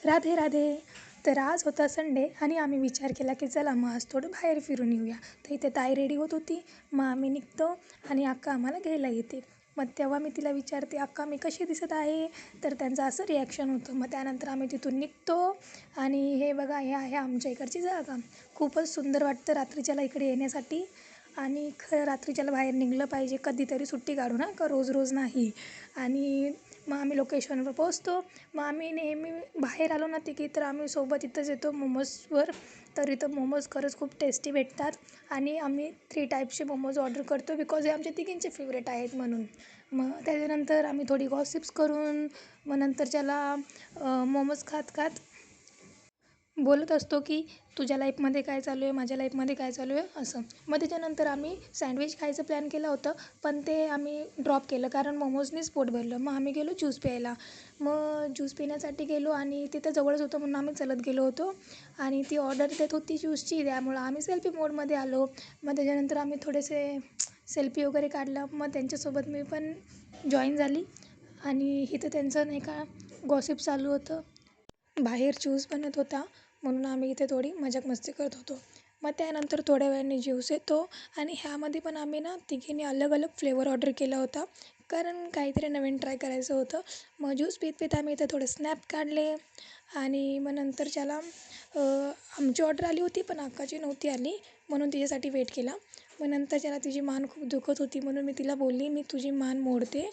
राधे राधे. तर आज होता संडे आणि आम्ही विचार केला की चला मग आज थोडं बाहेर फिरून येऊया. तर इथे ताई रेडी होत होती, मग आम्ही निघतो आणि अक्का आम्हाला घ्यायला येते. मग तेव्हा मी तिला विचारते, अक्का मी कशी दिसत आहे? तर त्यांचं असं रिॲक्शन होतं. मग त्यानंतर आम्ही तिथून निघतो आणि हे बघा, हे आहे आमच्या इकडची जागा. खूपच सुंदर वाटतं रात्रीच्याला इकडे येण्यासाठी. आणि खरं रात्रीच्याला बाहेर निघलं पाहिजे, कधीतरी सुट्टी काढू ना, का रोज रोज नाही. आणि मग आम्ही लोकेशनवर पोहोचतो. मग आम्ही नेहमी बाहेर आलो ना तिघी, तर आम्ही सोबत इथंच येतो मोमोजवर. तर इथं मोमोज खरंच खूप टेस्टी भेटतात आणि आम्ही 3 टाईपचे मोमोज ऑर्डर करतो बिकॉज हे आमच्या तिघींचे फेवरेट आहेत म्हणून. मग त्याच्यानंतर आम्ही थोडी गॉसिप्स करून मग नंतरच्याला मोमोज खात खात बोलत असतो की तुझ्या लाईफमध्ये काय चालू आहे, माझ्या लाईफमध्ये काय चालू आहे असं. मग त्याच्यानंतर आम्ही सँडविच खायचं प्लॅन केलं होतं, पण ते आम्ही ड्रॉप केलं कारण मोमोजनीच पोट भरलं. मग आम्ही गेलो ज्यूस प्यायला. मग ज्यूस पिण्यासाठी गेलो आणि तिथं जवळच होतं म्हणून आम्ही चालत गेलो होतो. आणि ती ऑर्डर देत होती ज्यूसची, त्यामुळं आम्ही सेल्फी मोडमध्ये आलो. मग त्याच्यानंतर आम्ही थोडेसे सेल्फी वगैरे काढलं. मग त्यांच्यासोबत मी पण जॉईन झाली आणि इथं त्यांचं नाही का गॉसिप चालू होतं. बाहेर ज्यूस बनत होता म्हणून आम्ही इथे थोडी मजाक मस्ती करत होतो. मग त्यानंतर थोड्या वेळाने ज्यूस येतो आणि ह्यामध्ये पण आम्ही ना तिघींनी अलग अलग फ्लेवर ऑर्डर केला होता कारण काहीतरी नवीन ट्राय करायचं होतं. मग ज्यूस पीत पीत आम्ही इथे थोडे स्नॅप काढले आणि मग नंतरच्याला आमची ऑर्डर आली होती पण अक्काची नव्हती आली म्हणून तिच्यासाठी वेट केला. मग नंतरच्याला तिची मान खूप दुखत होती म्हणून मी तिला बोलली मी तुझी मान मोडते.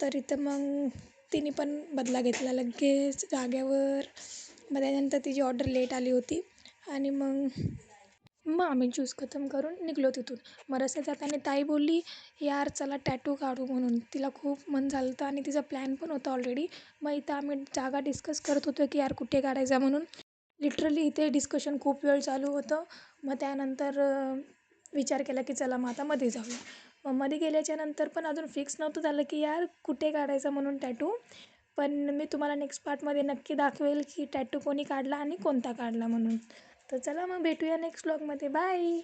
तर इथं मग तिने पण बदला घेतला लगेच जाग्यावर. मग त्यानंतर तिची ऑर्डर लेट आली होती आणि मग आम्ही ज्यूस खतम करून निघलो तिथून. मग रस्त्यात जाताना ताई बोलली यार चला टॅटू काढू म्हणून. तिला खूप मन झालं होतं आणि तिचा प्लॅन पण होता ऑलरेडी. मग इथं आम्ही जागा डिस्कस करत होतो की यार कुठे काढायचा म्हणून. लिटरली इथे डिस्कशन खूप वेळ चालू होतं. मग त्यानंतर विचार केला की चला मग आता मध्ये जाऊया. मग मध्ये गेल्याच्यानंतर पण अजून फिक्स नव्हतं झालं की यार कुठे काढायचा म्हणून टॅटू. पण मी तुम्हाला नेक्स्ट पार्टमध्ये नक्की दाखवेल की टॅटू कोणी काढला आणि कोणता काढला म्हणून. तर चला मग भेटूया नेक्स्ट व्लॉगमध्ये. बाय.